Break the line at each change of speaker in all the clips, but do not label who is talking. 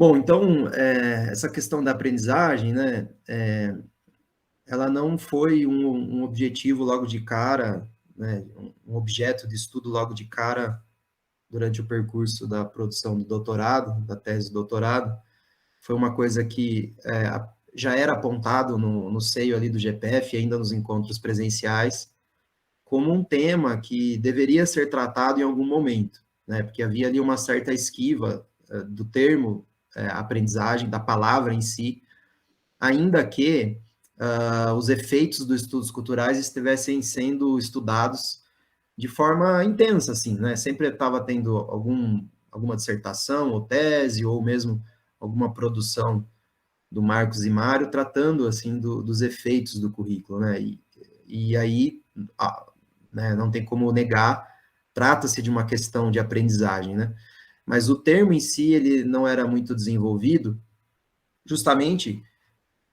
Bom, então, essa questão da aprendizagem, né, ela não foi um objetivo logo de cara, né, um objeto de estudo logo de cara durante o percurso da produção do doutorado, da tese de doutorado. Foi uma coisa que já era apontado no seio ali do GPF, ainda nos encontros presenciais, como um tema que deveria ser tratado em algum momento, né, porque havia ali uma certa esquiva do termo aprendizagem, da palavra em si, ainda que os efeitos dos estudos culturais estivessem sendo estudados de forma intensa, assim, né? Sempre estava tendo alguma dissertação ou tese, ou mesmo alguma produção do Marcos e Mário tratando, assim, dos efeitos do currículo, né? E aí, né, não tem como negar, trata-se de uma questão de aprendizagem, né? Mas o termo em si, ele não era muito desenvolvido, justamente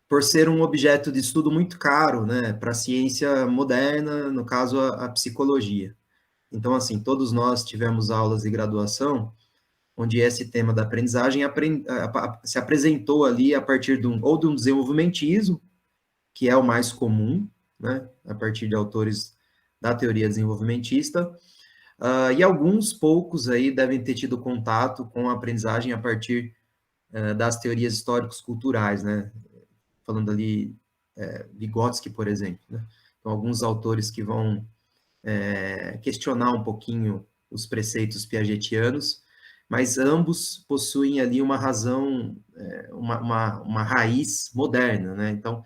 por ser um objeto de estudo muito caro, né, para a ciência moderna, no caso a psicologia. Então, assim, todos nós tivemos aulas de graduação onde esse tema da aprendizagem se apresentou ali a partir ou de um desenvolvimentismo, que é o mais comum, né, a partir de autores da teoria desenvolvimentista, e alguns poucos aí devem ter tido contato com a aprendizagem a partir das teorias históricos culturais, né, falando ali Vygotsky, por exemplo, né? Então, alguns autores que vão questionar um pouquinho os preceitos piagetianos, mas ambos possuem ali uma razão, uma raiz moderna, né? Então,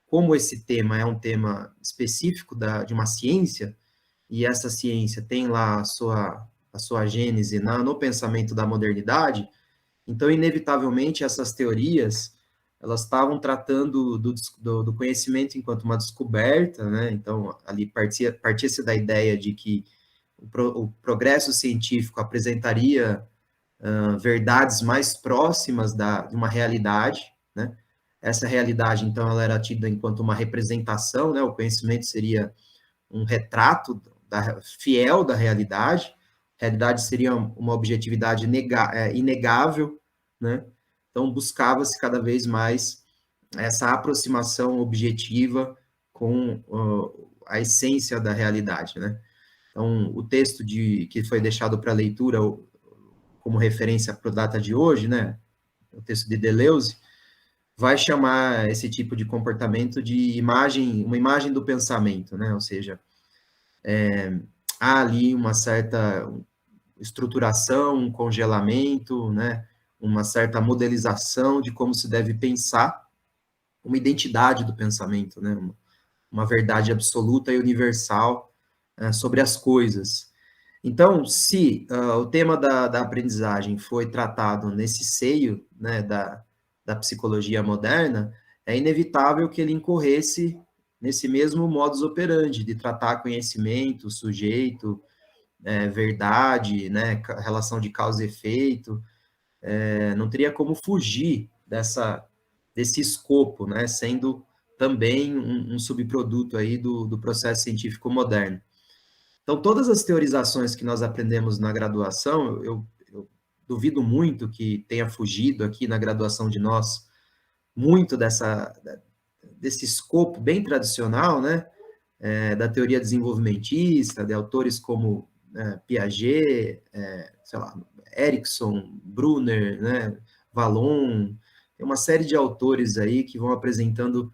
como esse tema é um tema específico de uma ciência, e essa ciência tem lá a sua gênese no pensamento da modernidade, então, inevitavelmente, essas teorias, elas estavam tratando do conhecimento enquanto uma descoberta, né? Então, ali partia-se da ideia de que o progresso científico apresentaria verdades mais próximas de uma realidade, né? Essa realidade, então, ela era tida enquanto uma representação, né? O conhecimento seria um retrato fiel da realidade. A realidade seria uma objetividade inegável, né? Então, buscava-se cada vez mais essa aproximação objetiva com a essência da realidade, né? Então, o texto que foi deixado para leitura como referência para a data de hoje, né? O texto de Deleuze, vai chamar esse tipo de comportamento de uma imagem do pensamento, né? Ou seja, há ali uma certa estruturação, um congelamento, né? Uma certa modelização de como se deve pensar, uma identidade do pensamento, né? Uma verdade absoluta e universal sobre as coisas. Então, se o tema da aprendizagem foi tratado nesse seio, né, da psicologia moderna, é inevitável que ele incorresse nesse mesmo modus operandi de tratar conhecimento, sujeito, verdade, né, relação de causa e efeito, não teria como fugir desse escopo, né, sendo também um subproduto aí do processo científico moderno. Então, todas as teorizações que nós aprendemos na graduação, eu duvido muito que tenha fugido aqui na graduação de nós muito desse escopo bem tradicional, né, da teoria desenvolvimentista, de autores como Piaget, sei lá, Erikson, Brunner, né, Vallon, tem uma série de autores aí que vão apresentando,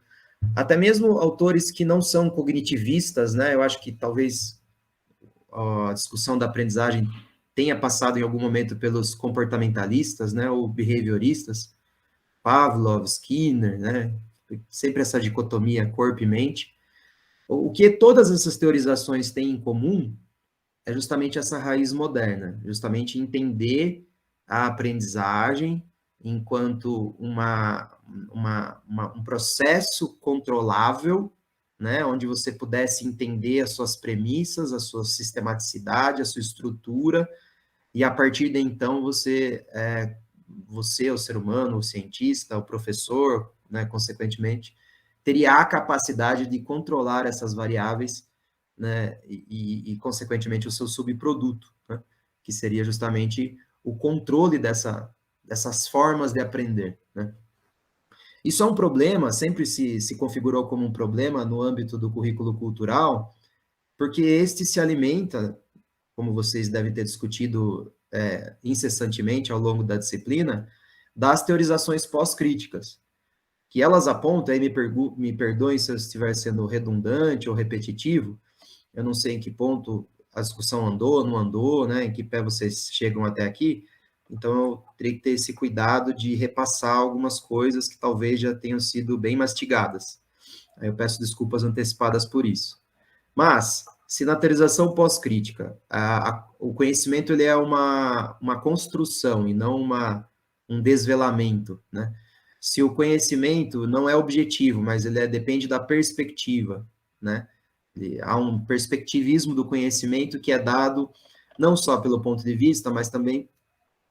até mesmo autores que não são cognitivistas, né, eu acho que talvez a discussão da aprendizagem tenha passado em algum momento pelos comportamentalistas, né, ou behavioristas, Pavlov, Skinner, né, sempre essa dicotomia corpo e mente. O que todas essas teorizações têm em comum é justamente essa raiz moderna, justamente entender a aprendizagem enquanto um processo controlável, né, onde você pudesse entender as suas premissas, a sua sistematicidade, a sua estrutura, e a partir de então você, o ser humano, o cientista, o professor, né, consequentemente, teria a capacidade de controlar essas variáveis, né, consequentemente, o seu subproduto, né, que seria justamente o controle dessas formas de aprender, né? Isso é um problema, sempre se configurou como um problema no âmbito do currículo cultural, porque este se alimenta, como vocês devem ter discutido incessantemente ao longo da disciplina, das teorizações pós-críticas, que elas apontam, aí me perdoem se eu estiver sendo redundante ou repetitivo, eu não sei em que ponto a discussão andou, não andou, né, em que pé vocês chegam até aqui, então eu teria que ter esse cuidado de repassar algumas coisas que talvez já tenham sido bem mastigadas. Aí eu peço desculpas antecipadas por isso. Mas, se na teorização pós-crítica o conhecimento ele é uma construção e não um desvelamento, né? Se o conhecimento não é objetivo, mas ele depende da perspectiva, né? Há um perspectivismo do conhecimento que é dado não só pelo ponto de vista, mas também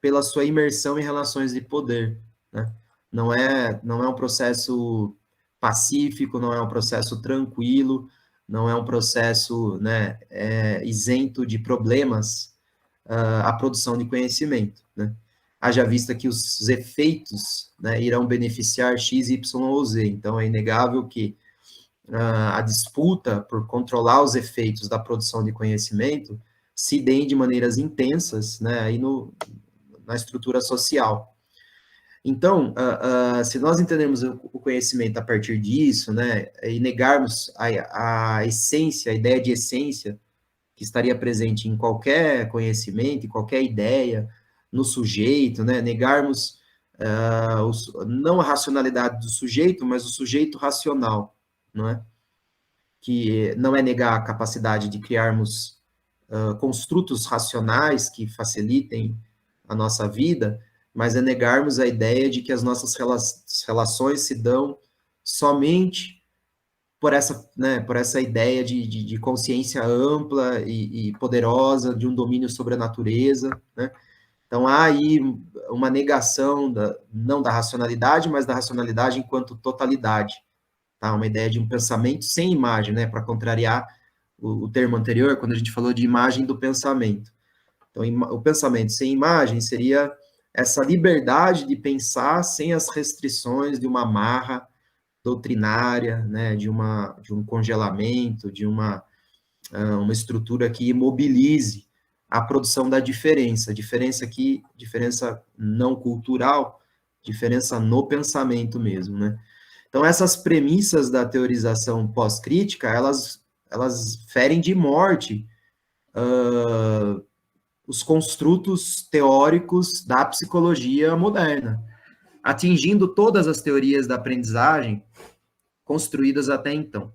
pela sua imersão em relações de poder, né? Não é um processo pacífico, não é um processo tranquilo, não é um processo, né, isento de problemas, a produção de conhecimento, né? Haja vista que os efeitos, né, irão beneficiar X, Y ou Z. Então, é inegável que a disputa por controlar os efeitos da produção de conhecimento se deem de maneiras intensas, né, aí na estrutura social. Então, se nós entendermos o conhecimento a partir disso, né, e negarmos a essência, a ideia de essência que estaria presente em qualquer conhecimento, em qualquer ideia, no sujeito, né, negarmos não a racionalidade do sujeito, mas o sujeito racional, não é? Que não é negar a capacidade de criarmos construtos racionais que facilitem a nossa vida, mas é negarmos a ideia de que as nossas relações se dão somente por essa ideia de consciência ampla e poderosa, de um domínio sobre a natureza, né? Então, há aí uma negação, não da racionalidade, mas da racionalidade enquanto totalidade, tá? Uma ideia de um pensamento sem imagem, né? Para contrariar o termo anterior, quando a gente falou de imagem do pensamento. Então, o pensamento sem imagem seria essa liberdade de pensar sem as restrições de uma amarra doutrinária, né, de um congelamento, de uma estrutura que imobilize a produção da diferença aqui, diferença não cultural, diferença no pensamento mesmo, né? Então, essas premissas da teorização pós-crítica, elas ferem de morte os construtos teóricos da psicologia moderna, atingindo todas as teorias da aprendizagem construídas até então.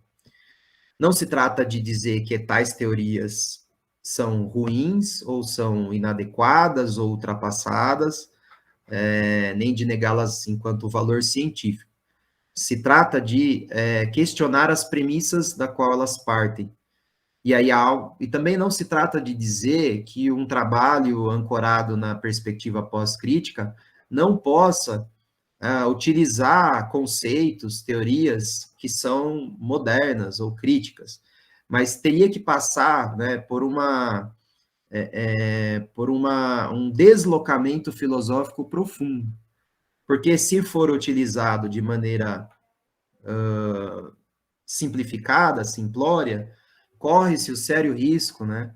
Não se trata de dizer que tais teorias são ruins, ou são inadequadas, ou ultrapassadas, nem de negá-las enquanto valor científico. Se trata de questionar as premissas da qual elas partem. E também não se trata de dizer que um trabalho ancorado na perspectiva pós-crítica não possa utilizar conceitos, teorias que são modernas ou críticas, mas teria que passar, né, por um deslocamento filosófico profundo, porque se for utilizado de maneira simplificada, simplória, corre-se o sério risco, né,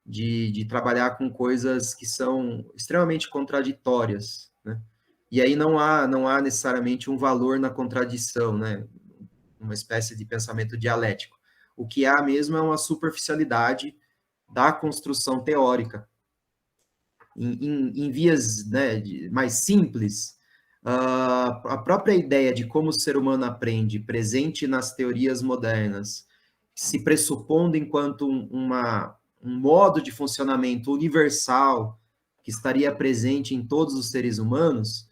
de trabalhar com coisas que são extremamente contraditórias, né? E aí não há necessariamente um valor na contradição, né? Uma espécie de pensamento dialético. O que há mesmo é uma superficialidade da construção teórica. Em vias, né, mais simples, a própria ideia de como o ser humano aprende, presente nas teorias modernas, se pressupondo enquanto um modo de funcionamento universal que estaria presente em todos os seres humanos,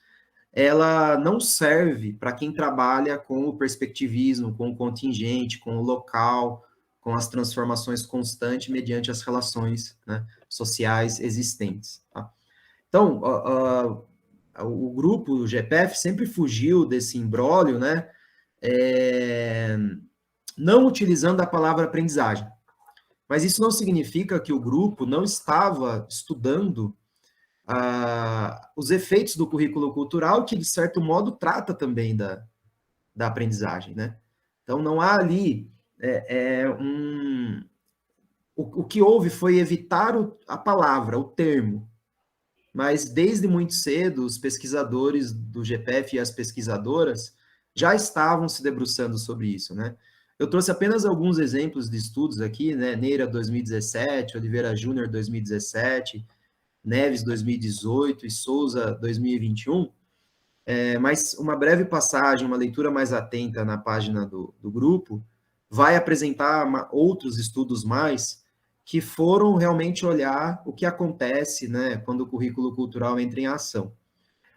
ela não serve para quem trabalha com o perspectivismo, com o contingente, com o local, com as transformações constantes mediante as relações, né, sociais existentes. Tá? Então, o grupo, o GPF, sempre fugiu desse imbróglio, né, não utilizando a palavra aprendizagem. Mas isso não significa que o grupo não estava estudando os efeitos do currículo cultural, que, de certo modo, trata também da aprendizagem, né? Então, não há ali o que houve foi evitar a palavra, o termo, mas desde muito cedo, os pesquisadores do GPF e as pesquisadoras já estavam se debruçando sobre isso, né? Eu trouxe apenas alguns exemplos de estudos aqui, né? Neira 2017, Oliveira Júnior 2017, Neves 2018 e Souza 2021, mas uma breve passagem, uma leitura mais atenta na página do grupo, vai apresentar outros estudos mais que foram realmente olhar o que acontece, né, quando o currículo cultural entra em ação.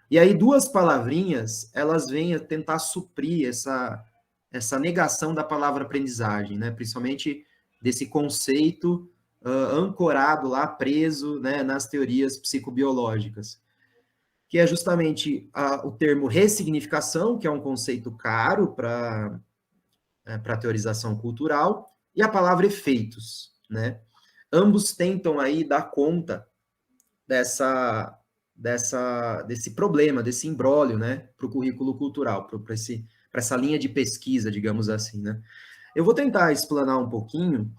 E aí duas palavrinhas, elas vêm a tentar suprir essa negação da palavra aprendizagem, né, principalmente desse conceito ancorado lá, preso, né, nas teorias psicobiológicas, que é justamente o termo ressignificação, que é um conceito caro para a teorização cultural, e a palavra efeitos, né? Ambos tentam aí dar conta desse problema, desse imbróglio, né, para o currículo cultural, para essa linha de pesquisa, digamos assim, né? Eu vou tentar explanar um pouquinho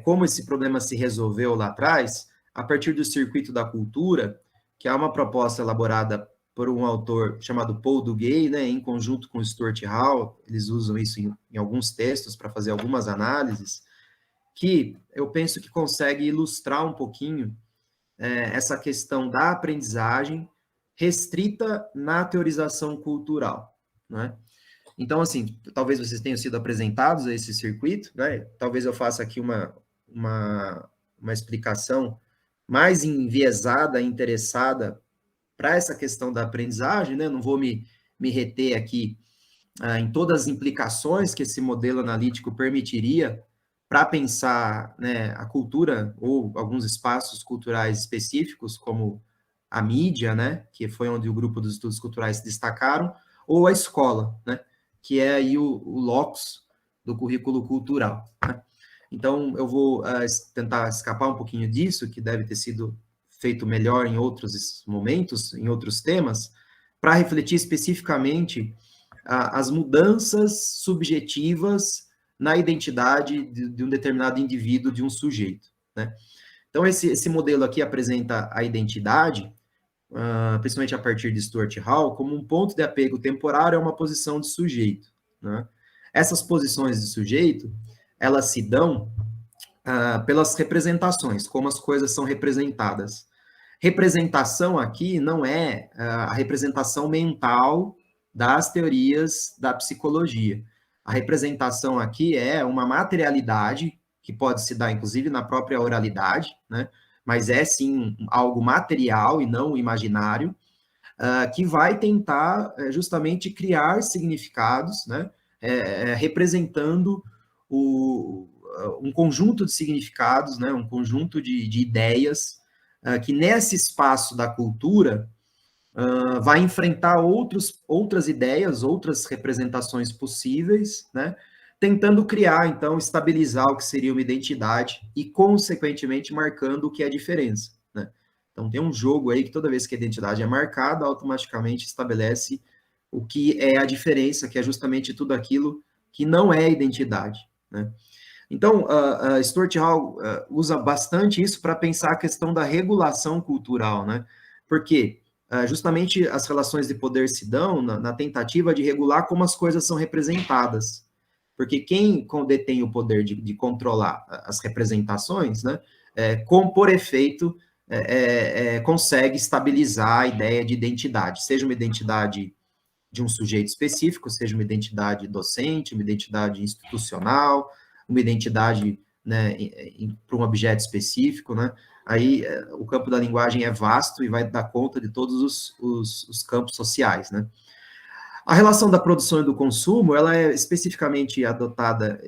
como esse problema se resolveu lá atrás, a partir do circuito da cultura, que é uma proposta elaborada por um autor chamado Paul Duguay, né, em conjunto com Stuart Hall. Eles usam isso em alguns textos para fazer algumas análises, que eu penso que consegue ilustrar um pouquinho essa questão da aprendizagem restrita na teorização cultural, né? Então, assim, talvez vocês tenham sido apresentados a esse circuito, né? Talvez eu faça aqui uma explicação mais enviesada, interessada para essa questão da aprendizagem, né? Não vou me reter aqui em todas as implicações que esse modelo analítico permitiria para pensar, né, a cultura ou alguns espaços culturais específicos, como a mídia, né, que foi onde o grupo dos estudos culturais se destacaram, ou a escola, né, que é aí o locus do currículo cultural, né? Então, eu vou tentar escapar um pouquinho disso, que deve ter sido feito melhor em outros momentos, em outros temas, para refletir especificamente as mudanças subjetivas na identidade de um determinado indivíduo, de um sujeito, né? Então, esse modelo aqui apresenta a identidade, principalmente a partir de Stuart Hall, como um ponto de apego temporário a uma posição de sujeito, né? Essas posições de sujeito, elas se dão pelas representações, como as coisas são representadas. Representação aqui não é a representação mental das teorias da psicologia. A representação aqui é uma materialidade que pode se dar, inclusive, na própria oralidade, né? Mas é, sim, algo material e não imaginário, que vai tentar justamente criar significados, né? Representando um conjunto de significados, né? Um conjunto de ideias que nesse espaço da cultura vai enfrentar outras ideias, outras representações possíveis, né? Tentando criar, então, estabilizar o que seria uma identidade e, consequentemente, marcando o que é a diferença, né? Então, tem um jogo aí que toda vez que a identidade é marcada, automaticamente estabelece o que é a diferença, que é justamente tudo aquilo que não é identidade, né? Então, Stuart Hall usa bastante isso para pensar a questão da regulação cultural, né? Porque justamente as relações de poder se dão na tentativa de regular como as coisas são representadas. Porque quem detém o poder de controlar as representações, né, por efeito, consegue estabilizar a ideia de identidade, seja uma identidade de um sujeito específico, seja uma identidade docente, uma identidade institucional, uma identidade, né, para um objeto específico, né? Aí o campo da linguagem é vasto e vai dar conta de todos os campos sociais, né? A relação da produção e do consumo, ela é especificamente adotada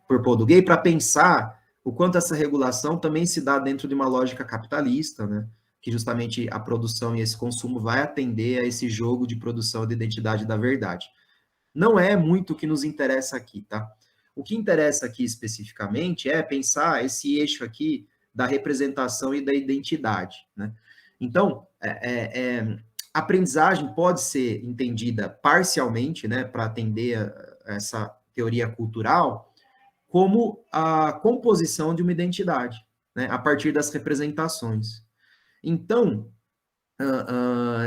por Paul Duguay para pensar o quanto essa regulação também se dá dentro de uma lógica capitalista, né? Que justamente a produção e esse consumo vai atender a esse jogo de produção de identidade da verdade. Não é muito o que nos interessa aqui, tá? O que interessa aqui especificamente é pensar esse eixo aqui da representação e da identidade, né? Então, a aprendizagem pode ser entendida parcialmente, né, para atender a essa teoria cultural, como a composição de uma identidade, né, a partir das representações. Então,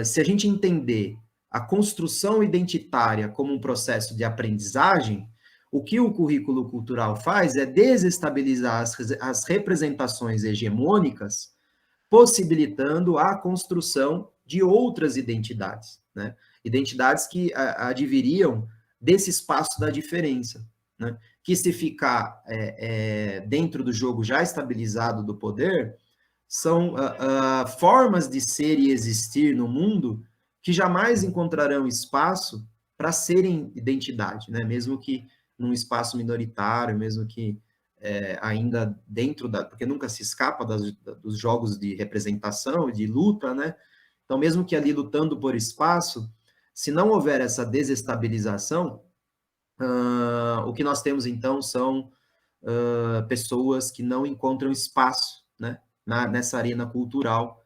se a gente entender a construção identitária como um processo de aprendizagem, o que o currículo cultural faz é desestabilizar as representações hegemônicas, possibilitando a construção de outras identidades, né? Identidades que adviriam desse espaço da diferença, né? Que se ficar dentro do jogo já estabilizado do poder, são formas de ser e existir no mundo que jamais encontrarão espaço para serem identidade, né? Mesmo que num espaço minoritário, mesmo que ainda dentro da... Porque nunca se escapa dos jogos de representação, de luta, né? Então, mesmo que ali lutando por espaço, se não houver essa desestabilização, o que nós temos, então, são pessoas que não encontram espaço, né? Nessa arena cultural,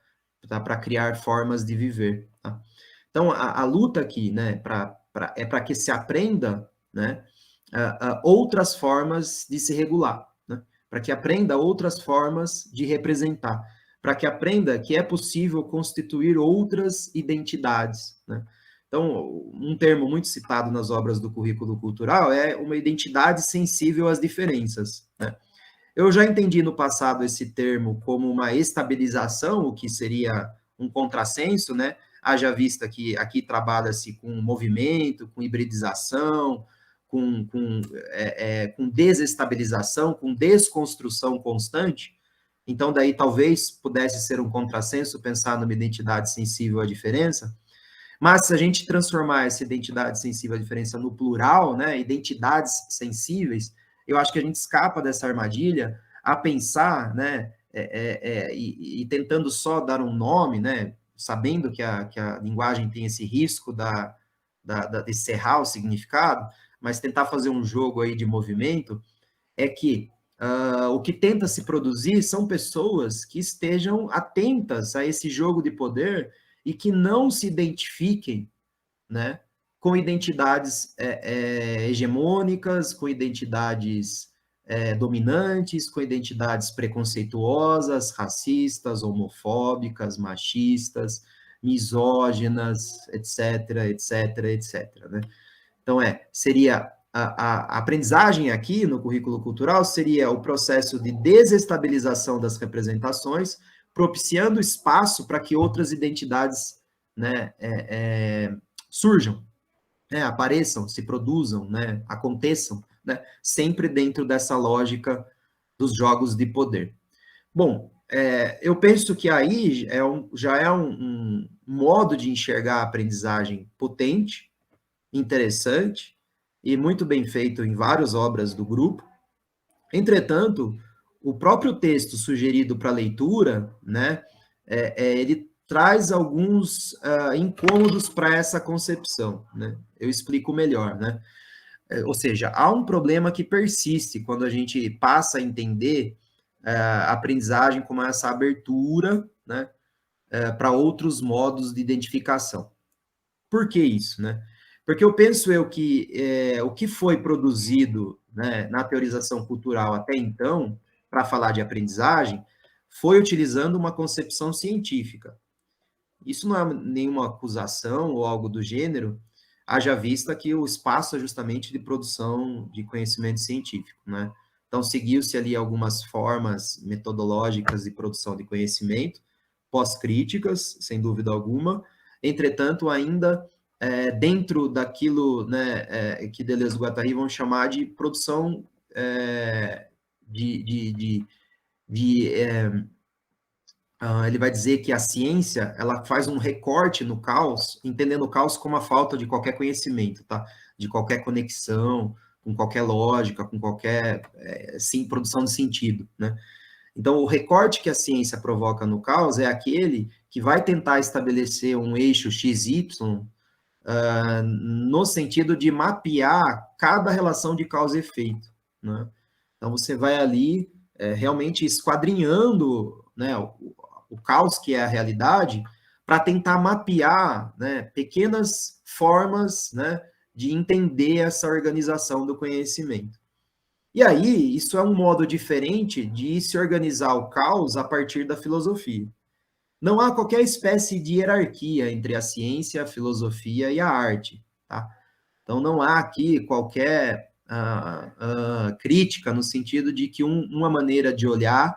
tá? Para criar formas de viver, tá? Então, a luta aqui, né, é para que se aprenda, né, outras formas de se regular, né, para que aprenda outras formas de representar, para que aprenda que é possível constituir outras identidades, né. Então, um termo muito citado nas obras do currículo cultural é uma identidade sensível às diferenças, né. Eu já entendi no passado esse termo como uma estabilização, o que seria um contrassenso, né? Haja vista que aqui trabalha-se com movimento, com hibridização, com desestabilização, com desconstrução constante. Então, daí talvez pudesse ser um contrassenso pensar numa identidade sensível à diferença. Mas se a gente transformar essa identidade sensível à diferença no plural, né, identidades sensíveis, eu acho que a gente escapa dessa armadilha a pensar, né, e tentando só dar um nome, né, sabendo que a linguagem tem esse risco de cerrar o significado, mas tentar fazer um jogo aí de movimento, é que o que tenta se produzir são pessoas que estejam atentas a esse jogo de poder e que não se identifiquem, né, com identidades hegemônicas, com identidades dominantes, com identidades preconceituosas, racistas, homofóbicas, machistas, misóginas, etc, etc, etc, né? Então, seria a aprendizagem aqui no currículo cultural seria o processo de desestabilização das representações, propiciando espaço para que outras identidades, né, surjam, né, apareçam, se produzam, né, aconteçam, né, sempre dentro dessa lógica dos jogos de poder. Bom, eu penso que aí já é um modo de enxergar a aprendizagem potente, interessante e muito bem feito em várias obras do grupo. Entretanto, o próprio texto sugerido para leitura, né, ele traz alguns incômodos para essa concepção, né? Eu explico melhor, né? Ou seja, há um problema que persiste quando a gente passa a entender a aprendizagem como essa abertura, né, para outros modos de identificação. Por que isso, né? Porque eu penso que o que foi produzido, né, na teorização cultural até então, para falar de aprendizagem, foi utilizando uma concepção científica. Isso não é nenhuma acusação ou algo do gênero, haja vista que o espaço é justamente de produção de conhecimento científico, né? Então, seguiu-se ali algumas formas metodológicas de produção de conhecimento, pós-críticas, sem dúvida alguma, entretanto, ainda dentro daquilo, né, que Deleuze e Guattari vão chamar de produção ele vai dizer que a ciência, ela faz um recorte no caos, entendendo o caos como a falta de qualquer conhecimento, tá? De qualquer conexão, com qualquer lógica, com qualquer, sim, produção de sentido, né? Então, o recorte que a ciência provoca no caos é aquele que vai tentar estabelecer um eixo XY no sentido de mapear cada relação de causa e efeito, né? Então, você vai ali realmente esquadrinhando, né, o caos que é a realidade, para tentar mapear, né, pequenas formas, né, de entender essa organização do conhecimento. E aí, isso é um modo diferente de se organizar o caos a partir da filosofia. Não há qualquer espécie de hierarquia entre a ciência, a filosofia e a arte, tá? Então, não há aqui qualquer crítica no sentido de que uma maneira de olhar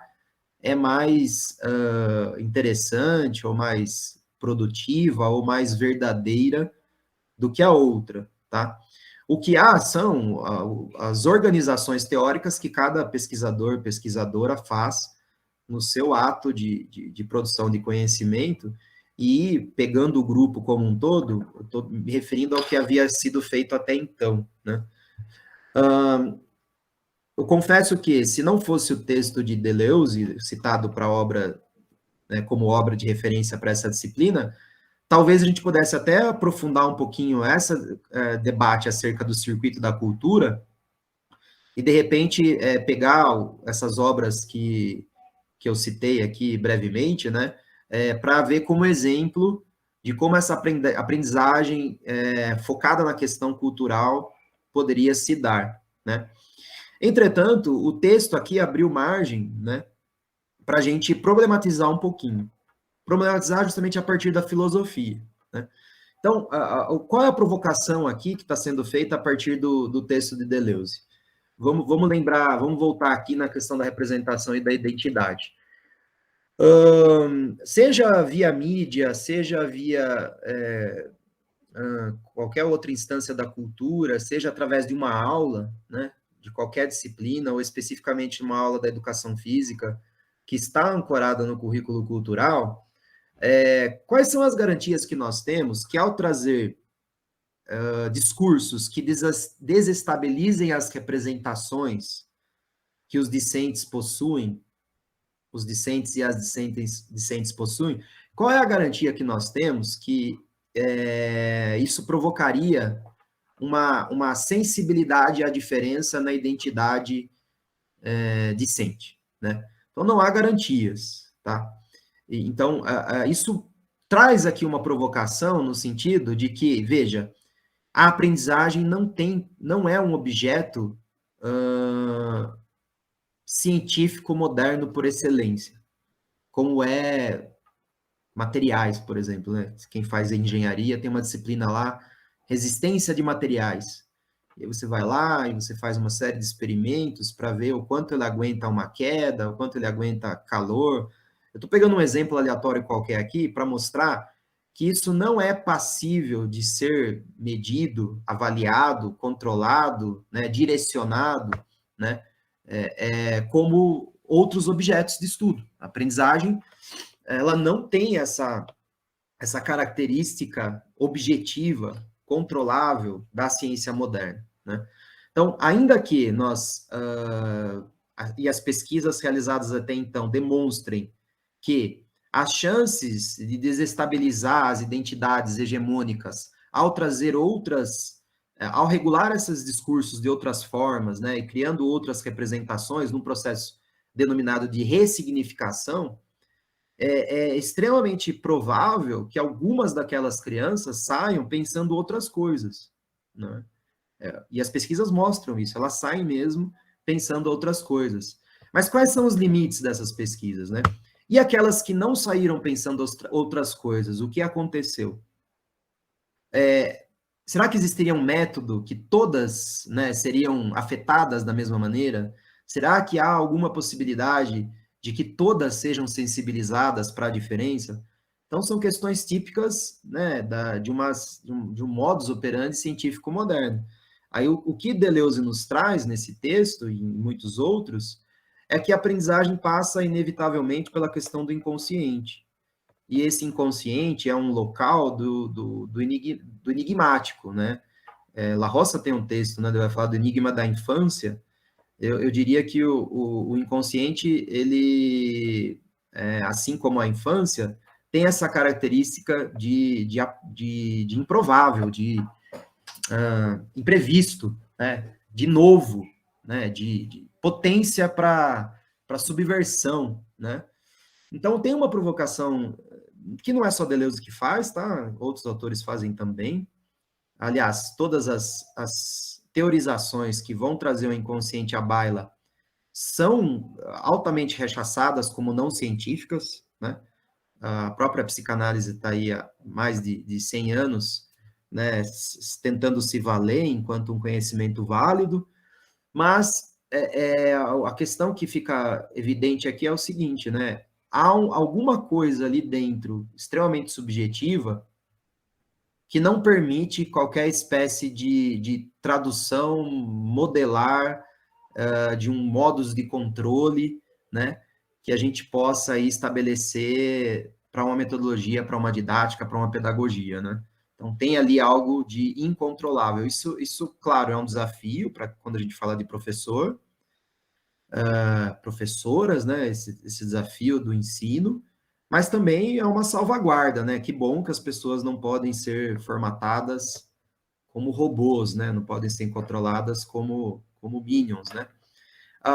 é mais interessante, ou mais produtiva, ou mais verdadeira do que a outra, tá? O que há são as organizações teóricas que cada pesquisador, pesquisadora faz no seu ato de produção de conhecimento e pegando o grupo como um todo, eu estou me referindo ao que havia sido feito até então, né? Eu confesso que, se não fosse o texto de Deleuze, citado para a obra, né, como obra de referência para essa disciplina, talvez a gente pudesse até aprofundar um pouquinho esse debate acerca do circuito da cultura e, de repente, pegar essas obras que eu citei aqui brevemente, né, para ver como exemplo de como essa aprendizagem focada na questão cultural poderia se dar, né? Entretanto, o texto aqui abriu margem, né, para a gente problematizar um pouquinho. Problematizar justamente a partir da filosofia, né? Então, qual é a provocação aqui que está sendo feita a partir do texto de Deleuze? Vamos lembrar, vamos voltar aqui na questão da representação e da identidade. Seja via mídia, seja via qualquer outra instância da cultura, seja através de uma aula, né, de qualquer disciplina, ou especificamente uma aula da educação física, que está ancorada no currículo cultural, quais são as garantias que nós temos que, ao trazer discursos que desestabilizem as representações que os discentes possuem, os discentes e as discentes possuem, qual é a garantia que nós temos que isso provocaria uma sensibilidade à diferença na identidade discente, né? Então, não há garantias, tá? Então, isso traz aqui uma provocação no sentido de que, veja, a aprendizagem não é um objeto científico moderno por excelência, como é materiais, por exemplo, né? Quem faz engenharia tem uma disciplina lá, resistência de materiais. E aí você vai lá e você faz uma série de experimentos para ver o quanto ele aguenta uma queda, o quanto ele aguenta calor. Eu estou pegando um exemplo aleatório qualquer aqui para mostrar que isso não é passível de ser medido, avaliado, controlado, né, direcionado, né, como outros objetos de estudo. A aprendizagem, ela não tem essa característica objetiva, controlável da ciência moderna, né? Então, ainda que nós, e as pesquisas realizadas até então demonstrem que as chances de desestabilizar as identidades hegemônicas ao trazer outras, ao regular esses discursos de outras formas, né, e criando outras representações num processo denominado de ressignificação, é extremamente provável que algumas daquelas crianças saiam pensando outras coisas, né? E as pesquisas mostram isso, elas saem mesmo pensando outras coisas. Mas quais são os limites dessas pesquisas, né? E aquelas que não saíram pensando outras coisas, o que aconteceu? Será que existiria um método que todas, né, seriam afetadas da mesma maneira? Será que há alguma possibilidade de que todas sejam sensibilizadas para a diferença? Então, são questões típicas, né, de um modus operandi científico moderno. Aí, o que Deleuze nos traz nesse texto, e em muitos outros, é que a aprendizagem passa inevitavelmente pela questão do inconsciente. E esse inconsciente é um local do enigmático, né? La Roça tem um texto, né, ele vai falar do enigma da infância. Eu diria que o inconsciente, ele, assim como a infância, tem essa característica de improvável, de imprevisto, né, de novo, né, de potência para subversão, né? Então, tem uma provocação que não é só Deleuze que faz, tá? Outros autores fazem também. Aliás, todas as teorizações que vão trazer o inconsciente à baila são altamente rechaçadas como não científicas, né? A própria psicanálise está aí há mais de 100 anos, né, tentando se valer enquanto um conhecimento válido, mas a questão que fica evidente aqui é o seguinte, né, há alguma coisa ali dentro, extremamente subjetiva, que não permite qualquer espécie de tradução modelar de um modus de controle, né, que a gente possa aí estabelecer para uma metodologia, para uma didática, para uma pedagogia, né? Então tem ali algo de incontrolável. Isso, claro, é um desafio para quando a gente fala de professor, professoras, né? Esse desafio do ensino, mas também é uma salvaguarda, né? Que bom que as pessoas não podem ser formatadas como robôs, né? Não podem ser controladas como minions, né?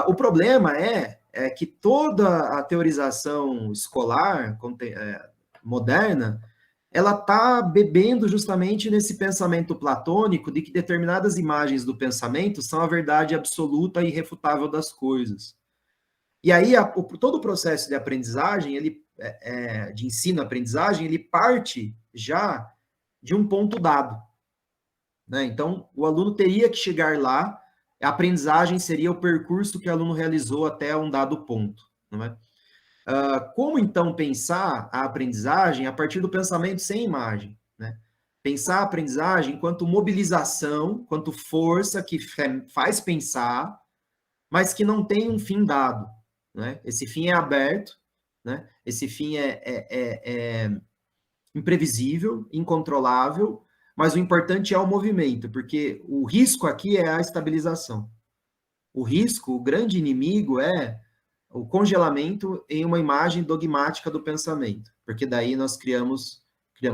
O problema é que toda a teorização escolar moderna, ela está bebendo justamente nesse pensamento platônico de que determinadas imagens do pensamento são a verdade absoluta e irrefutável das coisas. E aí, todo o processo de aprendizagem, de ensino-aprendizagem, ele parte já de um ponto dado, né? Então, o aluno teria que chegar lá, a aprendizagem seria o percurso que o aluno realizou até um dado ponto, não é? Como, então, pensar a aprendizagem a partir do pensamento sem imagem, né? Pensar a aprendizagem enquanto mobilização, enquanto força que faz pensar, mas que não tem um fim dado, né? Esse fim é aberto, né? Esse fim é imprevisível, incontrolável, mas o importante é o movimento, porque o risco aqui é a estabilização. O risco, o grande inimigo é o congelamento em uma imagem dogmática do pensamento, porque daí nós criamos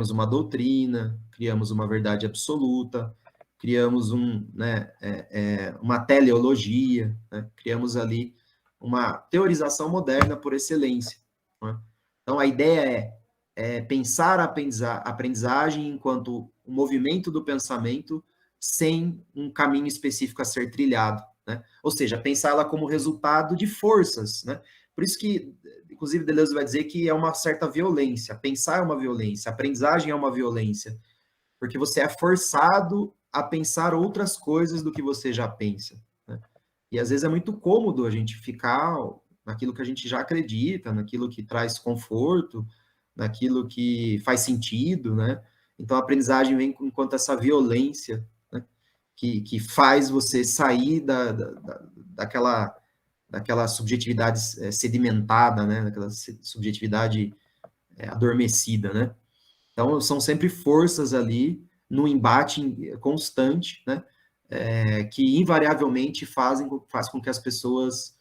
uma doutrina, criamos uma verdade absoluta, criamos uma teleologia, né? Criamos ali uma teorização moderna por excelência. Né? Então, a ideia pensar a aprendizagem enquanto o movimento do pensamento sem um caminho específico a ser trilhado, né? Ou seja, pensá-la como resultado de forças, né? Por isso que, inclusive, Deleuze vai dizer que é uma certa violência. Pensar é uma violência, a aprendizagem é uma violência, porque você é forçado a pensar outras coisas do que você já pensa, né? E às vezes é muito cômodo a gente ficar naquilo que a gente já acredita, naquilo que traz conforto, naquilo que faz sentido, né? Então a aprendizagem vem enquanto essa violência, né? que faz você sair daquela subjetividade sedimentada, né? Daquela subjetividade adormecida, né? Então são sempre forças ali no embate constante, né? Que invariavelmente faz com que as pessoas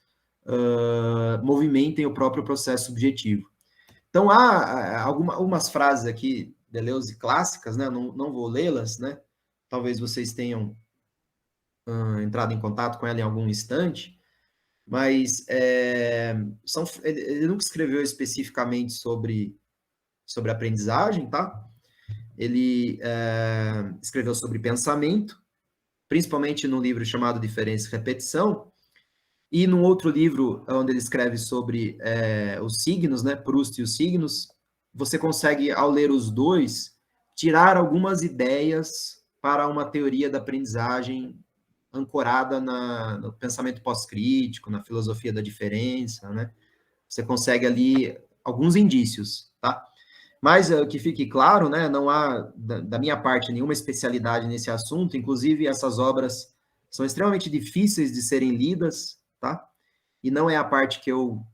movimentem o próprio processo subjetivo. Então, há algumas frases aqui, Deleuze clássicas, né? Não vou lê-las, né? Talvez vocês tenham entrado em contato com ela em algum instante, mas ele nunca escreveu especificamente sobre aprendizagem, tá? Ele escreveu sobre pensamento, principalmente no livro chamado Diferença e Repetição, e num outro livro, onde ele escreve sobre os signos, né, Proust e os signos, você consegue, ao ler os dois, tirar algumas ideias para uma teoria da aprendizagem ancorada no pensamento pós-crítico, na filosofia da diferença, né? Você consegue ali alguns indícios, tá? Mas que fique claro, né, não há, da minha parte, nenhuma especialidade nesse assunto, inclusive essas obras são extremamente difíceis de serem lidas, tá? E não é a parte que eu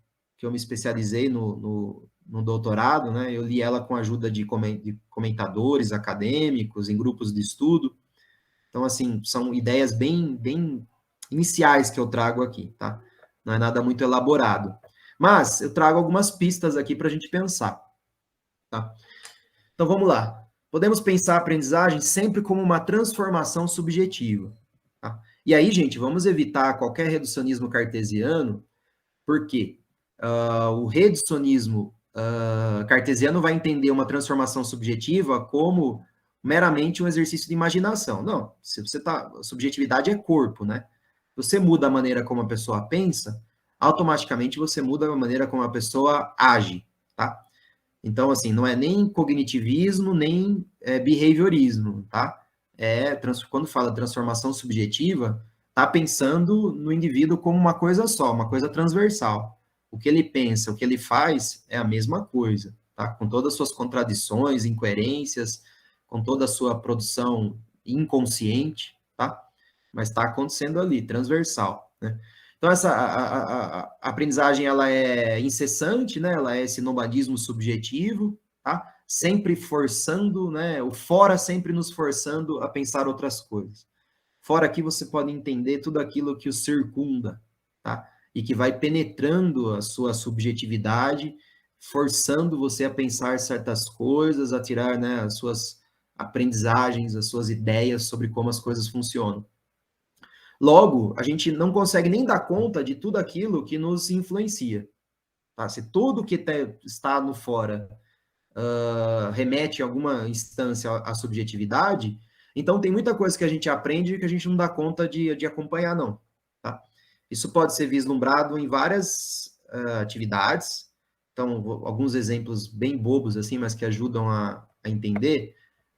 me especializei no doutorado, né? Eu li ela com a ajuda de comentadores acadêmicos, em grupos de estudo. Então, assim, são ideias bem iniciais que eu trago aqui, tá? Não é nada muito elaborado. Mas eu trago algumas pistas aqui para a gente pensar, tá? Então, vamos lá. Podemos pensar a aprendizagem sempre como uma transformação subjetiva, tá? E aí, gente, vamos evitar qualquer reducionismo cartesiano, porque o reducionismo cartesiano vai entender uma transformação subjetiva como meramente um exercício de imaginação. Não, se você tá, subjetividade é corpo, né? Você muda a maneira como a pessoa pensa, automaticamente você muda a maneira como a pessoa age, tá? Então, assim, não é nem cognitivismo, nem behaviorismo, tá? Quando fala transformação subjetiva, tá pensando no indivíduo como uma coisa só, uma coisa transversal. O que ele pensa, o que ele faz é a mesma coisa, tá? Com todas as suas contradições, incoerências, com toda a sua produção inconsciente, tá? Mas está acontecendo ali, transversal, né? Então, a aprendizagem, ela é incessante, né? Ela é esse nomadismo subjetivo, tá? Sempre forçando, né? O fora sempre nos forçando a pensar outras coisas. Fora aqui você pode entender tudo aquilo que o circunda, tá? E que vai penetrando a sua subjetividade, forçando você a pensar certas coisas, a tirar, né, as suas aprendizagens, as suas ideias sobre como as coisas funcionam. Logo, a gente não consegue nem dar conta de tudo aquilo que nos influencia. Tá? Se tudo que está no fora remete a alguma instância à subjetividade, então tem muita coisa que a gente aprende que a gente não dá conta de acompanhar, não. Tá? Isso pode ser vislumbrado em várias atividades. Então, alguns exemplos bem bobos, assim, mas que ajudam a entender.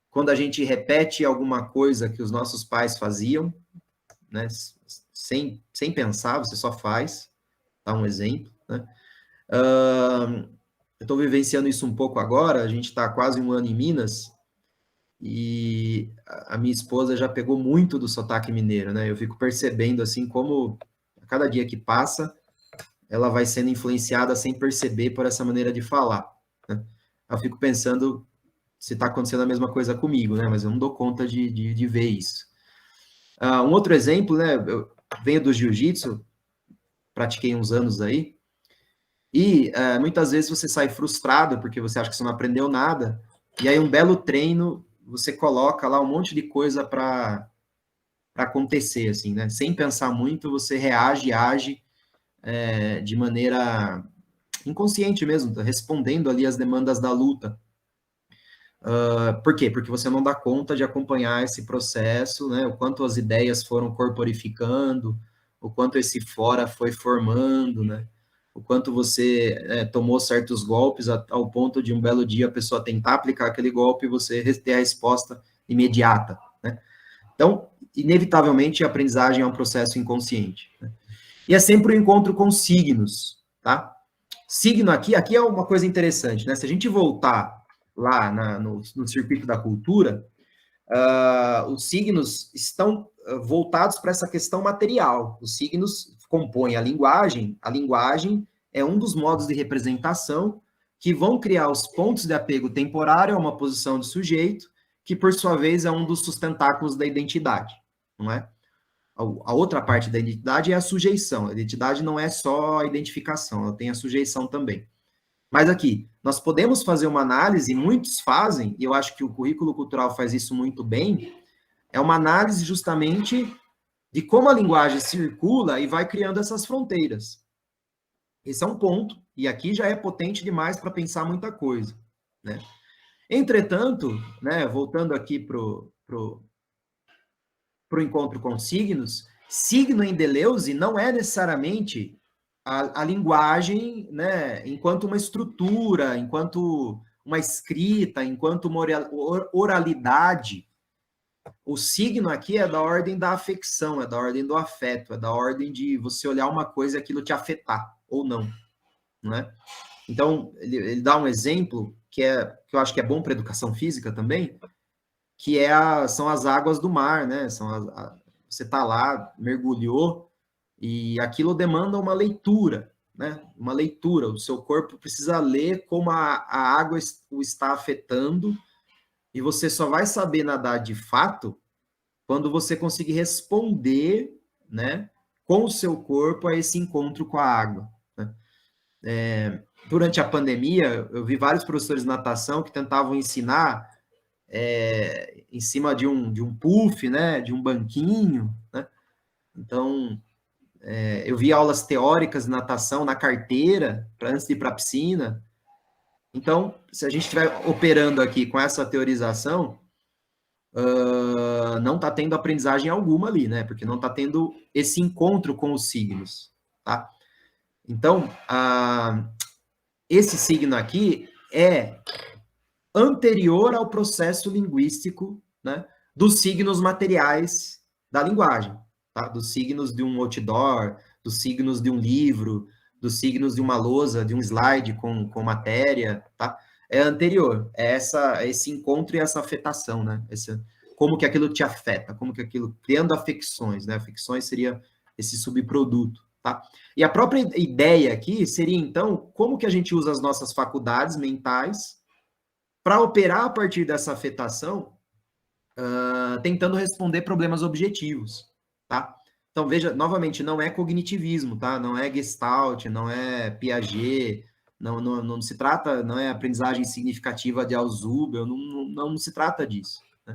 Quando a gente repete alguma coisa que os nossos pais faziam, né, sem pensar, você só faz, tá? Um exemplo, né? Eu estou vivenciando isso um pouco agora, a gente está quase um ano em Minas, e a minha esposa já pegou muito do sotaque mineiro, né? Eu fico percebendo, assim, como a cada dia que passa, ela vai sendo influenciada sem perceber por essa maneira de falar, né? Eu fico pensando se está acontecendo a mesma coisa comigo, né? Mas eu não dou conta de ver isso. Um outro exemplo, né? Eu venho do jiu-jitsu, pratiquei uns anos aí, e muitas vezes você sai frustrado porque você acha que você não aprendeu nada, e aí um belo treino, você coloca lá um monte de coisa para acontecer, assim, né? Sem pensar muito, você reage, age de maneira inconsciente mesmo, respondendo ali as demandas da luta. Por quê? Porque você não dá conta de acompanhar esse processo, né? O quanto as ideias foram corporificando, o quanto esse fora foi formando, né? O quanto você tomou certos golpes ao ponto de um belo dia a pessoa tentar aplicar aquele golpe e você ter a resposta imediata, né? Então, inevitavelmente, a aprendizagem é um processo inconsciente, né? E é sempre um encontro com signos, tá? Signo aqui é uma coisa interessante, né? Se a gente voltar lá no circuito da cultura, os signos estão voltados para essa questão material. Os signos compõem a linguagem é um dos modos de representação que vão criar os pontos de apego temporário a uma posição de sujeito, que por sua vez é um dos sustentáculos da identidade, não é? A outra parte da identidade é a sujeição. A identidade não é só a identificação, ela tem a sujeição também. Mas aqui, nós podemos fazer uma análise, muitos fazem, e eu acho que o currículo cultural faz isso muito bem, é uma análise justamente de como a linguagem circula e vai criando essas fronteiras. Esse é um ponto, e aqui já é potente demais para pensar muita coisa, né? Entretanto, né, voltando aqui para o encontro com signos, signo em Deleuze não é necessariamente a linguagem, né, enquanto uma estrutura, enquanto uma escrita, enquanto uma oralidade. O signo aqui é da ordem da afecção, é da ordem do afeto, é da ordem de você olhar uma coisa e aquilo te afetar, ou não, né? Então, ele dá um exemplo que eu acho que é bom para educação física também, que são as águas do mar, né? Você está lá, mergulhou, e aquilo demanda uma leitura, né? Uma leitura. O seu corpo precisa ler como a água o está afetando, e você só vai saber nadar de fato quando você conseguir responder, né, com o seu corpo a esse encontro com a água, né? Durante a pandemia, eu vi vários professores de natação que tentavam ensinar em cima de um puff, né, de um banquinho, né? Então, eu vi aulas teóricas de natação na carteira, antes de ir para a piscina, Então, se a gente estiver operando aqui com essa teorização, não está tendo aprendizagem alguma ali, né? Porque não está tendo esse encontro com os signos, tá? Então, esse signo aqui é anterior ao processo linguístico, né, dos signos materiais da linguagem, tá? Dos signos de um outdoor, dos signos de um livro, dos signos de uma lousa, de um slide com matéria, tá? É anterior, é esse encontro e essa afetação, né? Como que aquilo te afeta, como que aquilo, criando afecções, né? Afecções seria esse subproduto, tá? E a própria ideia aqui seria, então, como que a gente usa as nossas faculdades mentais para operar a partir dessa afetação, tentando responder problemas objetivos, tá? Então, veja, novamente, não é cognitivismo, tá? Não é Gestalt, não é Piaget, não se trata, não é aprendizagem significativa de Alzheimer, não se trata disso. Né?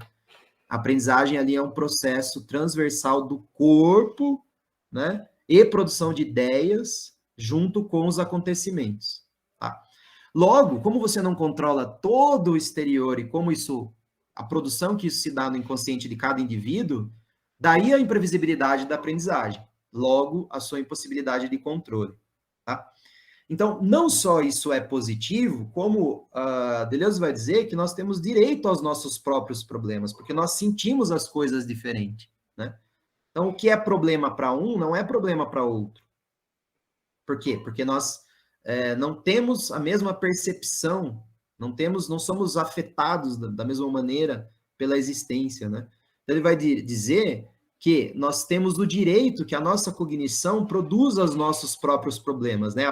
A aprendizagem ali é um processo transversal do corpo, né? E produção de ideias junto com os acontecimentos, tá? Logo, como você não controla todo o exterior e como isso, a produção que isso se dá no inconsciente de cada indivíduo, daí a imprevisibilidade da aprendizagem. Logo, a sua impossibilidade de controle. Tá? Então, não só isso é positivo, como Deleuze vai dizer que nós temos direito aos nossos próprios problemas, porque nós sentimos as coisas diferentes. Né? Então, o que é problema para um não é problema para outro. Por quê? Porque nós não temos a mesma percepção, não somos afetados da mesma maneira pela existência, né? Então, ele vai dizer que nós temos o direito que a nossa cognição produza os nossos próprios problemas, né?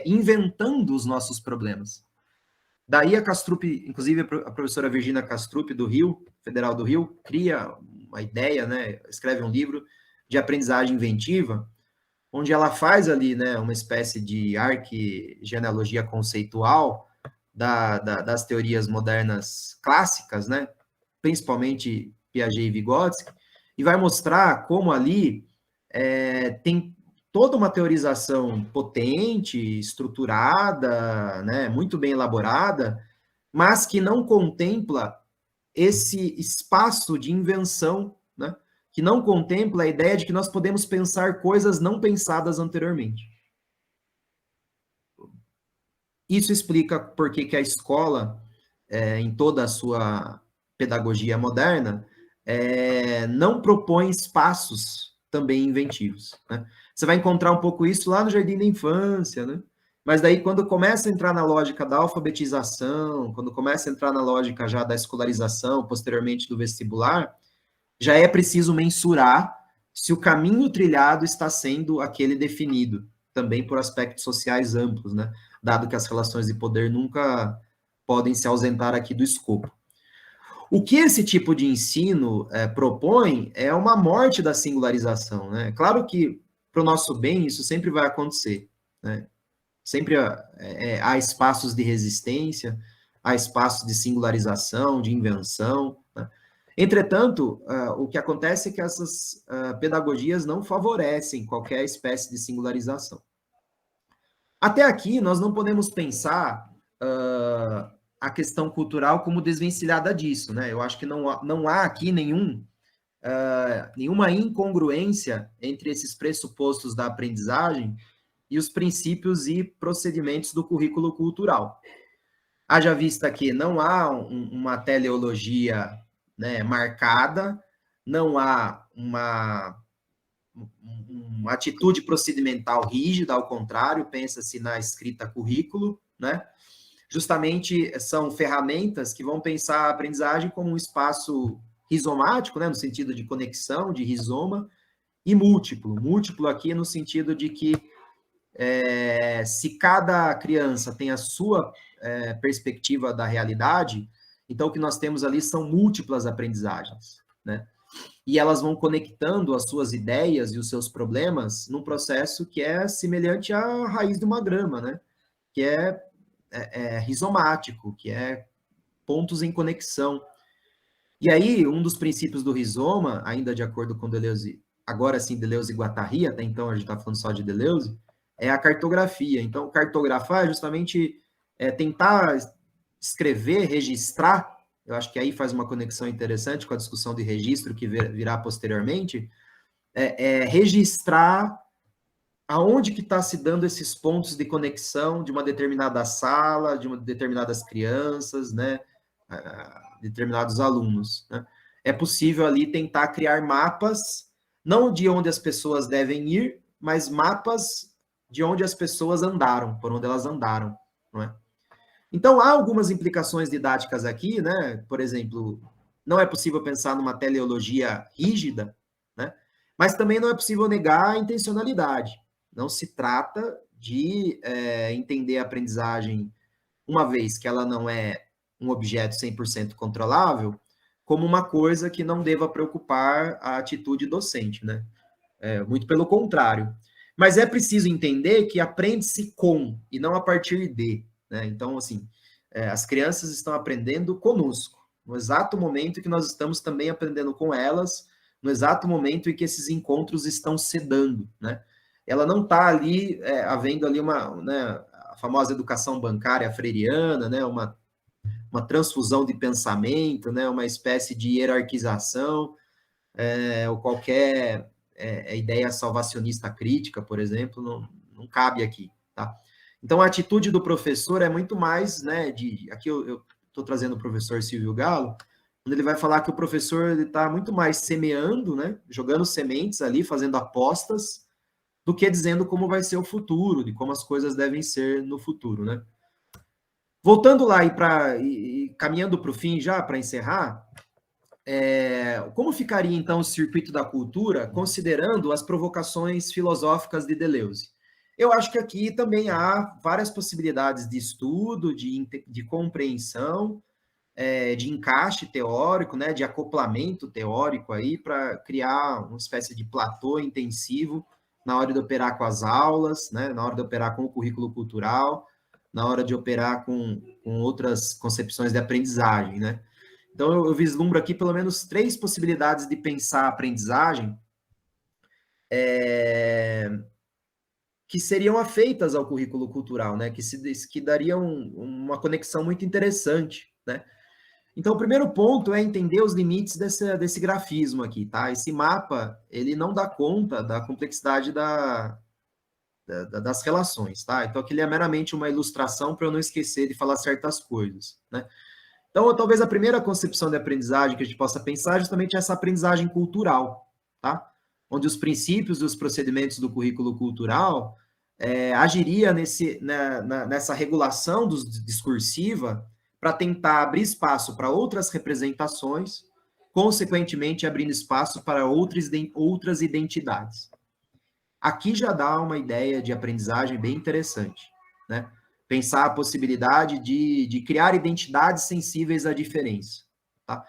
Inventando os nossos problemas. Daí a Castrup, inclusive a professora Virginia Castrup do Rio, Federal do Rio, cria uma ideia, né? Escreve um livro de aprendizagem inventiva, onde ela faz ali, né, uma espécie de arquigenealogia conceitual das teorias modernas clássicas, né, principalmente Piaget e Vygotsky, e vai mostrar como ali tem toda uma teorização potente, estruturada, né, muito bem elaborada, mas que não contempla esse espaço de invenção, né, que não contempla a ideia de que nós podemos pensar coisas não pensadas anteriormente. Isso explica por que a escola, em toda a sua pedagogia moderna, não propõe espaços também inventivos. Né? Você vai encontrar um pouco isso lá no Jardim da Infância, né? Mas daí, quando começa a entrar na lógica da alfabetização, quando começa a entrar na lógica já da escolarização, posteriormente do vestibular, já é preciso mensurar se o caminho trilhado está sendo aquele definido, também por aspectos sociais amplos, né? Dado que as relações de poder nunca podem se ausentar aqui do escopo. O que esse tipo de ensino propõe é uma morte da singularização, né? Claro que, para o nosso bem, isso sempre vai acontecer, né? Sempre há espaços de resistência, há espaços de singularização, de invenção, né? Entretanto, o que acontece é que essas pedagogias não favorecem qualquer espécie de singularização. Até aqui, nós não podemos pensar a questão cultural como desvencilhada disso, né? Eu acho que não há aqui nenhuma incongruência entre esses pressupostos da aprendizagem e os princípios e procedimentos do currículo cultural. Haja vista que não há uma teleologia, né, marcada, não há uma atitude procedimental rígida, ao contrário, pensa-se na escrita currículo, né? Justamente são ferramentas que vão pensar a aprendizagem como um espaço rizomático, né, no sentido de conexão, de rizoma, e múltiplo. Múltiplo aqui no sentido de que se cada criança tem a sua perspectiva da realidade, então o que nós temos ali são múltiplas aprendizagens, né? E elas vão conectando as suas ideias e os seus problemas num processo que é semelhante à raiz de uma grama, né? Que é rizomático, que é pontos em conexão. E aí, um dos princípios do rizoma, ainda de acordo com Deleuze, agora sim Deleuze e Guattari, até então a gente está falando só de Deleuze, é a cartografia. Então, cartografar é justamente tentar escrever, registrar, eu acho que aí faz uma conexão interessante com a discussão de registro que virá posteriormente, registrar aonde que está se dando esses pontos de conexão de uma determinada sala, de determinadas crianças, né, determinados alunos, né? É possível ali tentar criar mapas, não de onde as pessoas devem ir, mas mapas de onde as pessoas andaram, por onde elas andaram, não é? Então, há algumas implicações didáticas aqui, né? Por exemplo, não é possível pensar numa teleologia rígida, né? Mas também não é possível negar a intencionalidade. Não se trata de entender a aprendizagem, uma vez que ela não é um objeto 100% controlável, como uma coisa que não deva preocupar a atitude docente, né? Muito pelo contrário. Mas é preciso entender que aprende-se com e não a partir de, né? Então, assim, as crianças estão aprendendo conosco, no exato momento que nós estamos também aprendendo com elas, no exato momento em que esses encontros estão se dando, né? Ela não está ali, havendo ali né, a famosa educação bancária freiriana, né, uma transfusão de pensamento, né, uma espécie de hierarquização, ou qualquer ideia salvacionista crítica, por exemplo, não cabe aqui, tá? Então, a atitude do professor é muito mais, né, aqui eu estou trazendo o professor Silvio Galo, quando ele vai falar que o professor está muito mais semeando, né, jogando sementes ali, fazendo apostas, do que dizendo como vai ser o futuro, de como as coisas devem ser no futuro, né? Voltando lá e caminhando para o fim já, para encerrar, como ficaria então o circuito da cultura, considerando as provocações filosóficas de Deleuze? Eu acho que aqui também há várias possibilidades de estudo, de compreensão, de encaixe teórico, né, de acoplamento teórico aí para criar uma espécie de platô intensivo na hora de operar com as aulas, né, na hora de operar com o currículo cultural, na hora de operar com outras concepções de aprendizagem, né? Então, eu vislumbro aqui pelo menos 3 possibilidades de pensar a aprendizagem que seriam afeitas ao currículo cultural, né? Que dariam uma conexão muito interessante, né? Então, o primeiro ponto é entender os limites desse grafismo aqui, tá? Esse mapa, ele não dá conta da complexidade das relações, tá? Então, aqui ele é meramente uma ilustração para eu não esquecer de falar certas coisas, né? Então, talvez a primeira concepção de aprendizagem que a gente possa pensar é justamente essa aprendizagem cultural, tá? Onde os princípios e os procedimentos do currículo cultural agiria nessa regulação discursiva para tentar abrir espaço para outras representações, consequentemente abrindo espaço para outras identidades. Aqui já dá uma ideia de aprendizagem bem interessante, né? Pensar a possibilidade de criar identidades sensíveis à diferença, tá?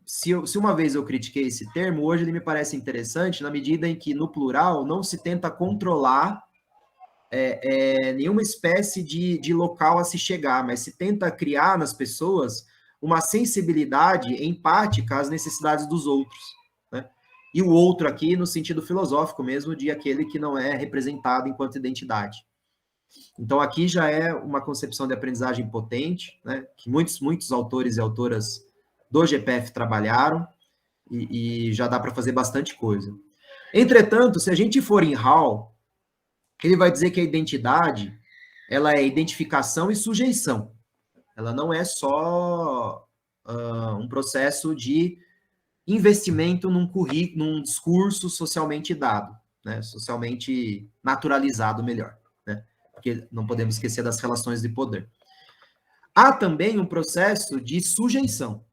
Se uma vez eu critiquei esse termo, hoje ele me parece interessante na medida em que, no plural, não se tenta controlar nenhuma espécie de local a se chegar, mas se tenta criar nas pessoas uma sensibilidade empática às necessidades dos outros, né? E o outro aqui no sentido filosófico mesmo, de aquele que não é representado enquanto identidade. Então, aqui já é uma concepção de aprendizagem potente, né, que muitos autores e autoras do GPF trabalharam, e já dá para fazer bastante coisa. Entretanto, se a gente for em Hall, ele vai dizer que a identidade, ela é identificação e sujeição. Ela não é só um processo de investimento num currículo, num discurso socialmente dado, né, socialmente naturalizado, melhor, né, porque não podemos esquecer das relações de poder. Há também um processo de sujeição.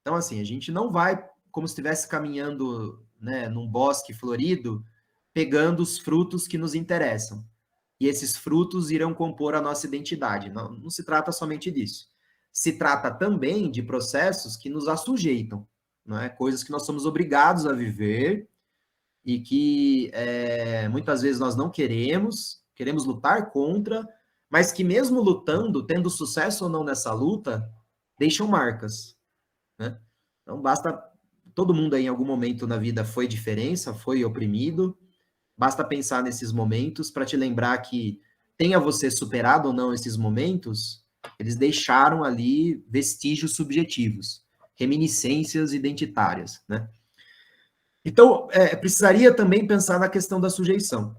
Então, assim, a gente não vai como se estivesse caminhando, né, num bosque florido, pegando os frutos que nos interessam. E esses frutos irão compor a nossa identidade. Não se trata somente disso. Se trata também de processos que nos assujeitam, não é? Coisas que nós somos obrigados a viver e que muitas vezes nós não queremos lutar contra, mas que mesmo lutando, tendo sucesso ou não nessa luta, deixam marcas, né? Então basta, todo mundo aí em algum momento na vida foi diferença, foi oprimido, basta pensar nesses momentos para te lembrar que tenha você superado ou não esses momentos, eles deixaram ali vestígios subjetivos, reminiscências identitárias, né? Então, precisaria também pensar na questão da sujeição.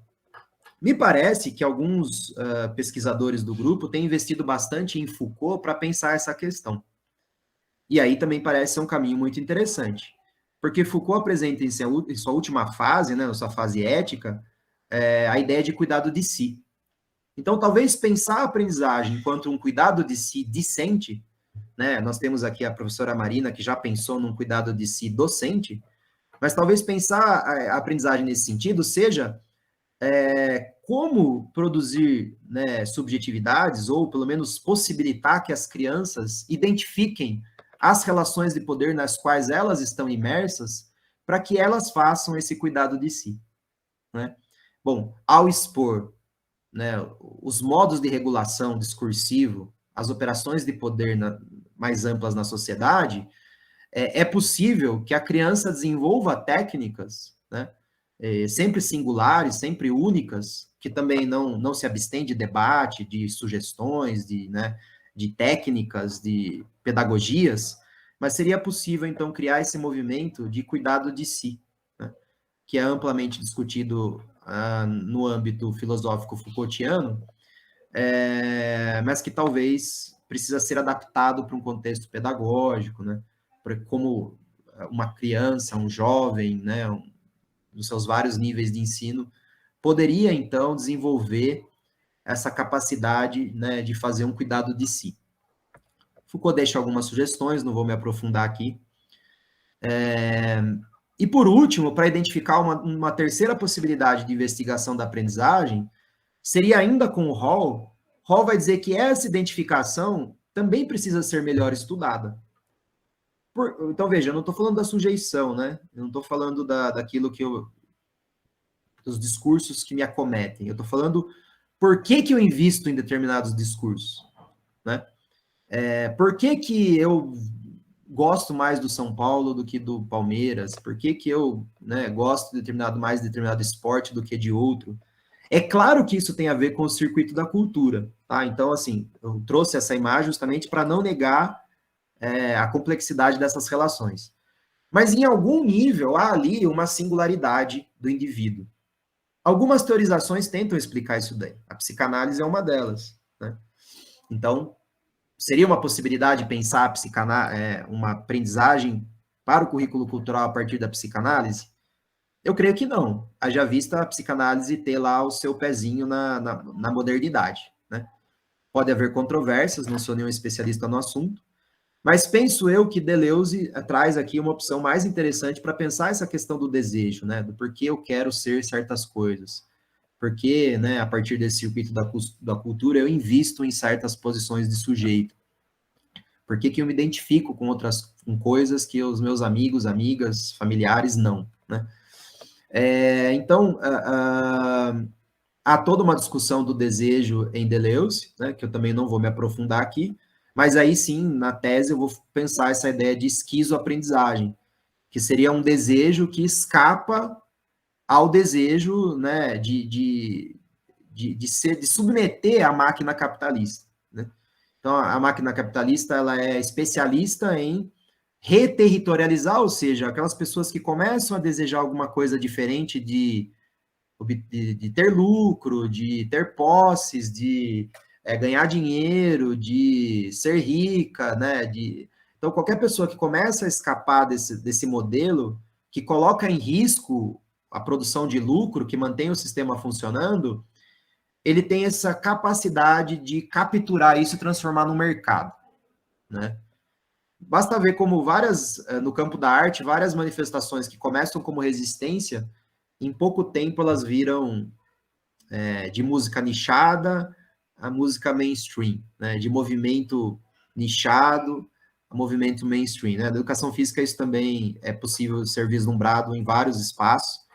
Me parece que alguns pesquisadores do grupo têm investido bastante em Foucault para pensar essa questão. E aí também parece ser um caminho muito interessante. Porque Foucault apresenta em sua última fase, né, na sua fase ética, a ideia de cuidado de si. Então, talvez pensar a aprendizagem enquanto um cuidado de si discente, né, nós temos aqui a professora Marina, que já pensou num cuidado de si docente, mas talvez pensar a aprendizagem nesse sentido seja como produzir, né, subjetividades, ou pelo menos possibilitar que as crianças identifiquem as relações de poder nas quais elas estão imersas, para que elas façam esse cuidado de si, né? Bom, ao expor, né, os modos de regulação discursivo, as operações de poder mais amplas na sociedade, é possível que a criança desenvolva técnicas, né, sempre singulares, sempre únicas, que também não se abstêm de debate, de sugestões, né, de técnicas, de pedagogias, mas seria possível, então, criar esse movimento de cuidado de si, né, que é amplamente discutido no âmbito filosófico Foucaultiano, mas que talvez precisa ser adaptado para um contexto pedagógico, né, como uma criança, um jovem, né, nos seus vários níveis de ensino, poderia, então, desenvolver essa capacidade, né, de fazer um cuidado de si. Foucault deixa algumas sugestões, não vou me aprofundar aqui. E, por último, para identificar uma terceira possibilidade de investigação da aprendizagem, seria ainda com o Hall. Hall vai dizer que essa identificação também precisa ser melhor estudada. Então, veja, eu não estou falando da sujeição, né? Eu não estou falando daquilo dos discursos que me acometem. Eu estou falando por que eu invisto em determinados discursos, né? Por que eu gosto mais do São Paulo do que do Palmeiras? Por que eu, né, gosto de determinado esporte do que de outro? É claro que isso tem a ver com o circuito da cultura, tá? Então, assim, eu trouxe essa imagem justamente para não negar a complexidade dessas relações. Mas, em algum nível, há ali uma singularidade do indivíduo. Algumas teorizações tentam explicar isso daí. A psicanálise é uma delas, né? Então, seria uma possibilidade pensar uma aprendizagem para o currículo cultural a partir da psicanálise? Eu creio que não. Haja vista a psicanálise ter lá o seu pezinho na modernidade, né? Pode haver controvérsias, não sou nenhum especialista no assunto, mas penso eu que Deleuze traz aqui uma opção mais interessante para pensar essa questão do desejo, né? Do porquê eu quero ser certas coisas. Porque, né, a partir desse circuito da cultura, eu invisto em certas posições de sujeito. Por que eu me identifico com coisas que os meus amigos, amigas, familiares não, né? Então, há toda uma discussão do desejo em Deleuze, né, que eu também não vou me aprofundar aqui, mas aí sim, na tese, eu vou pensar essa ideia de esquizoaprendizagem, que seria um desejo que escapa ao desejo, né, de submeter a máquina capitalista, né? Então, a máquina capitalista, ela é especialista em reterritorializar, ou seja, aquelas pessoas que começam a desejar alguma coisa diferente de ter lucro, de ter posses, de ganhar dinheiro, de ser rica, né? Então, qualquer pessoa que começa a escapar desse modelo, que coloca em risco a produção de lucro, que mantém o sistema funcionando, ele tem essa capacidade de capturar isso e transformar no mercado, né? Basta ver como no campo da arte, várias manifestações que começam como resistência, em pouco tempo elas viram de música nichada a música mainstream, né? De movimento nichado a movimento mainstream, né? Na educação física isso também é possível ser vislumbrado em vários espaços.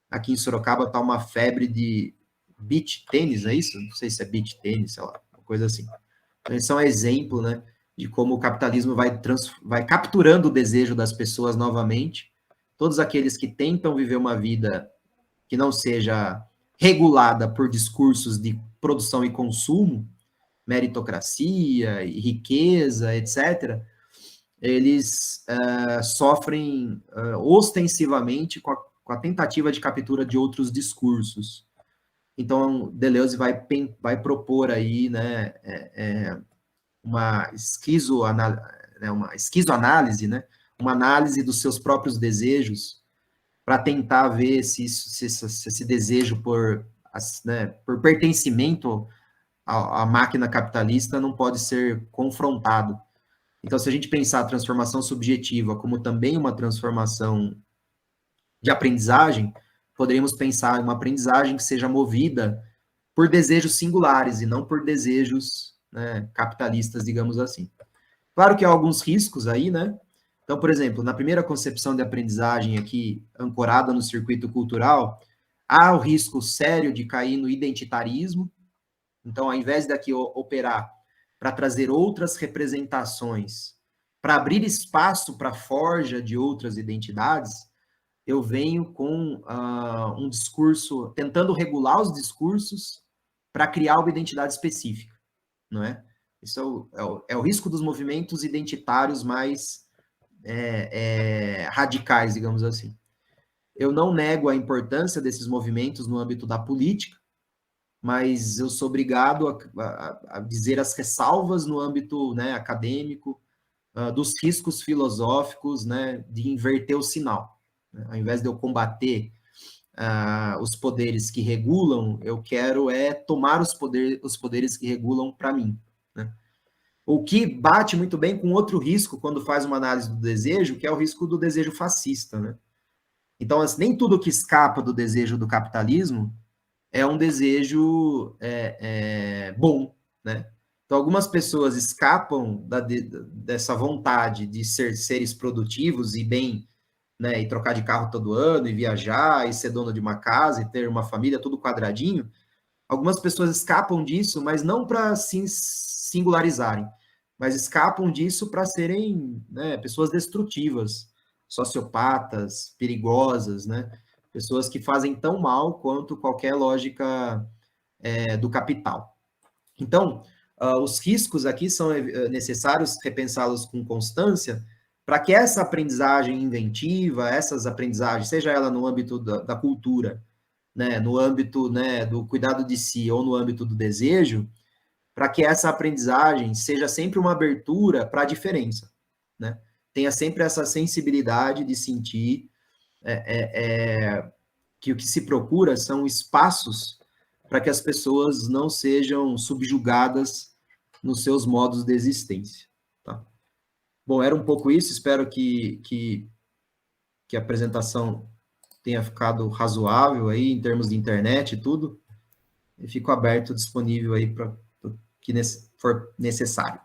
Aqui em Sorocaba está uma febre de beach tênis, é isso? Não sei se é beach tênis, sei lá, uma coisa assim. Então, esse é um exemplo, né, de como o capitalismo vai capturando o desejo das pessoas novamente. Todos aqueles que tentam viver uma vida que não seja regulada por discursos de produção e consumo, meritocracia, riqueza, etc., eles sofrem ostensivamente com a tentativa de captura de outros discursos. Então, Deleuze vai propor aí, né, uma esquizoanálise, né, uma análise dos seus próprios desejos, para tentar ver se esse desejo por pertencimento à máquina capitalista não pode ser confrontado. Então, se a gente pensar a transformação subjetiva como também uma transformação de aprendizagem, poderíamos pensar em uma aprendizagem que seja movida por desejos singulares e não por desejos, né, capitalistas, digamos assim. Claro que há alguns riscos aí, né? Então, por exemplo, na primeira concepção de aprendizagem aqui, ancorada no circuito cultural, há o risco sério de cair no identitarismo. Então, ao invés daqui operar para trazer outras representações, para abrir espaço para a forja de outras identidades, eu venho com um discurso, tentando regular os discursos para criar uma identidade específica, não é? Isso é o risco dos movimentos identitários mais radicais, digamos assim. Eu não nego a importância desses movimentos no âmbito da política, mas eu sou obrigado a dizer as ressalvas no âmbito, né, acadêmico, dos riscos filosóficos, né, de inverter o sinal. Né? Ao invés de eu combater os poderes que regulam, eu quero tomar os poderes que regulam para mim. Né? O que bate muito bem com outro risco quando faz uma análise do desejo, que é o risco do desejo fascista. Né? Então, assim, nem tudo que escapa do desejo do capitalismo é um desejo bom, né? Então, algumas pessoas escapam dessa vontade de ser seres produtivos e bem, né, e trocar de carro todo ano, e viajar, e ser dono de uma casa, e ter uma família, tudo quadradinho. Algumas pessoas escapam disso, mas não para se singularizarem, mas escapam disso para serem, né, pessoas destrutivas, sociopatas, perigosas, né? Pessoas que fazem tão mal quanto qualquer lógica do capital. Então, os riscos aqui são necessários repensá-los com constância para que essa aprendizagem inventiva, essas aprendizagens, seja ela no âmbito da cultura, né, no âmbito, né, do cuidado de si ou no âmbito do desejo, para que essa aprendizagem seja sempre uma abertura para a diferença, né? Tenha sempre essa sensibilidade de sentir que o que se procura são espaços para que as pessoas não sejam subjugadas nos seus modos de existência. Tá? Bom, era um pouco isso, espero que a apresentação tenha ficado razoável aí em termos de internet e tudo. E fico aberto, disponível aí para o que for necessário.